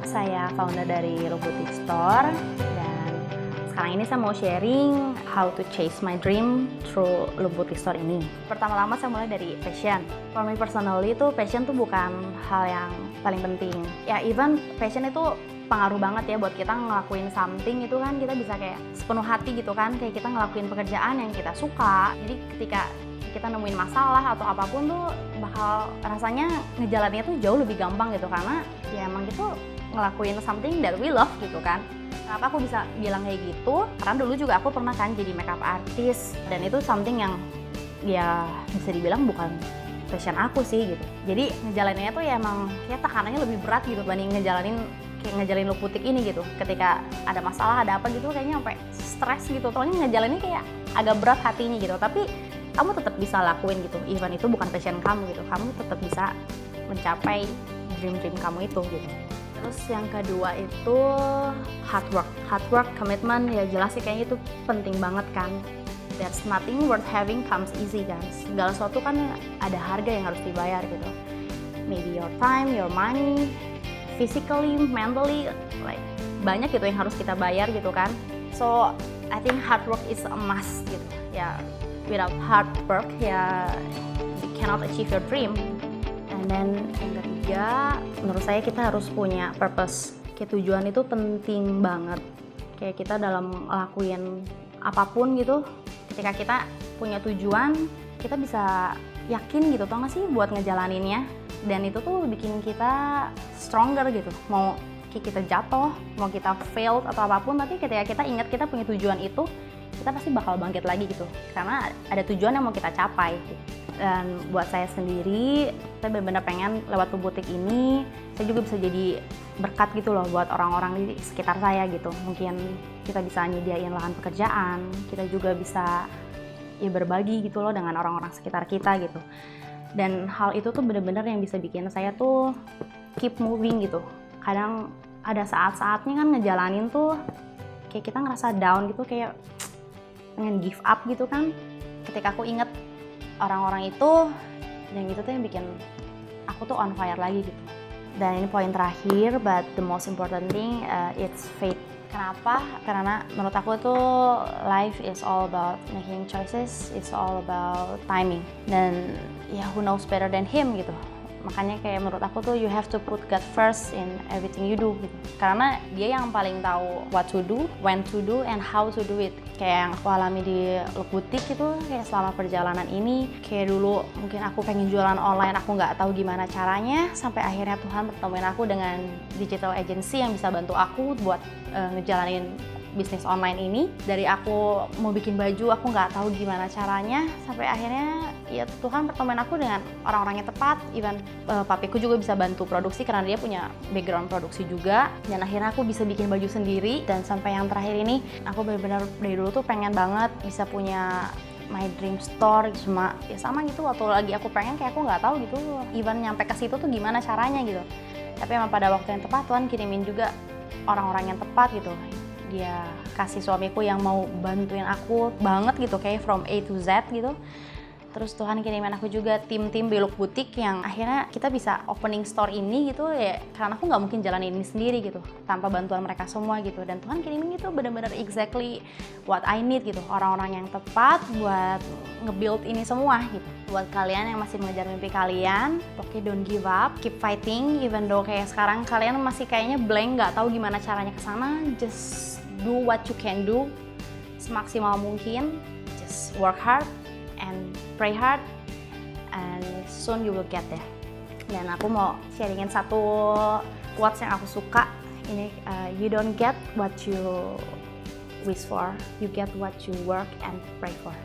saya founder dari Look Boutique Store, dan sekarang ini saya mau sharing how to chase my dream through Look Boutique Store ini. Pertama-tama saya mulai dari passion. For me personally itu passion tuh bukan hal yang paling penting. Ya even passion itu pengaruh banget ya buat kita ngelakuin something itu kan kita bisa kayak sepenuh hati gitu kan, kayak kita ngelakuin pekerjaan yang kita suka. Jadi ketika kita nemuin masalah atau apapun tuh bakal rasanya ngejalaninnya tuh jauh lebih gampang gitu, karena ya emang gitu ngelakuin something that we love gitu kan. Kenapa aku bisa bilang kayak gitu? Karena dulu juga aku pernah kan jadi makeup artist, dan itu something yang ya bisa dibilang bukan passion aku sih gitu. Jadi ngejalaninnya tuh ya emang kayak tekanannya lebih berat gitu banding ngejalanin Look Boutique ini gitu. Ketika ada masalah, ada apa gitu kayaknya sampai stres gitu. Soalnya ngejalaninnya kayak agak berat hatinya gitu. Tapi kamu tetap bisa lakuin gitu, even itu bukan passion kamu gitu, kamu tetap bisa mencapai dream kamu itu gitu. Terus yang kedua itu hard work, commitment, ya jelas sih kayaknya itu penting banget kan. There's nothing worth having comes easy kan. Segala sesuatu kan ada harga yang harus dibayar gitu. Maybe your time, your money, physically, mentally, like banyak gitu yang harus kita bayar gitu kan. So I think hard work is a must gitu ya. Without hard work, ya you cannot achieve your dream. And then yang ketiga, menurut saya kita harus punya purpose. Kayak tujuan itu penting banget. Kayak kita dalam ngelakuin apapun gitu, ketika kita punya tujuan, kita bisa yakin gitu, tau gak sih, buat ngejalaninnya. Dan itu tuh bikin kita stronger gitu. Mau kita jatuh, mau kita failed atau apapun, tapi ketika kita ingat kita punya tujuan itu, kita pasti bakal bangkit lagi gitu, karena ada tujuan yang mau kita capai. Dan buat saya sendiri, saya benar-benar pengen lewat Look Boutique ini, saya juga bisa jadi berkat gitu loh buat orang-orang di sekitar saya gitu. Mungkin kita bisa nyediain lahan pekerjaan, kita juga bisa ya berbagi gitu loh dengan orang-orang sekitar kita gitu. Dan hal itu tuh benar-benar yang bisa bikin saya tuh keep moving gitu. Kadang ada saat-saatnya kan ngejalanin tuh kayak kita ngerasa down gitu, kayak pengen give up gitu kan. Ketika aku inget orang-orang itu, dan itu tuh yang bikin aku tuh on fire lagi gitu. Dan ini poin terakhir, but the most important thing, it's faith. Kenapa? Karena menurut aku tuh life is all about making choices, it's all about timing. Dan ya who knows better than him gitu. Makanya kayak menurut aku tuh you have to put God first in everything you do gitu. Karena dia yang paling tahu what to do, when to do, and how to do it. Kayak yang aku alami di Look Boutique itu, kayak selama perjalanan ini, kayak dulu mungkin aku pengen jualan online, aku nggak tahu gimana caranya, sampai akhirnya Tuhan bertemuin aku dengan digital agency yang bisa bantu aku buat ngejalanin bisnis online ini. Dari aku mau bikin baju, aku nggak tahu gimana caranya, sampai akhirnya ya Tuhan pertemuin aku dengan orang-orang yang tepat. Even papiku juga bisa bantu produksi karena dia punya background produksi juga. Dan akhirnya aku bisa bikin baju sendiri. Dan sampai yang terakhir ini, aku benar-benar dari dulu tuh pengen banget bisa punya my dream store. Cuma ya sama gitu, waktu lagi aku pengen kayak aku nggak tahu gitu, even nyampe ke situ tuh gimana caranya gitu. Tapi emang pada waktu yang tepat Tuhan kirimin juga orang-orang yang tepat gitu. Dia kasih suamiku yang mau bantuin aku banget gitu, kayak from A to Z gitu. Terus Tuhan kirimin aku juga tim-tim di Look Boutique yang akhirnya kita bisa opening store ini gitu ya, karena aku nggak mungkin jalanin ini sendiri gitu tanpa bantuan mereka semua gitu. Dan Tuhan kirimin itu benar-benar exactly what I need gitu, orang-orang yang tepat buat nge-build ini semua gitu. Buat kalian yang masih mengejar mimpi kalian, oke, don't give up, keep fighting, even though kayak sekarang kalian masih kayaknya blank, nggak tahu gimana caranya ke sana. Just do what you can do semaksimal mungkin, just work hard and pray hard, and soon you will get there. Dan aku mau sharingin satu quotes yang aku suka. Ini, you don't get what you wish for, you get what you work and pray for.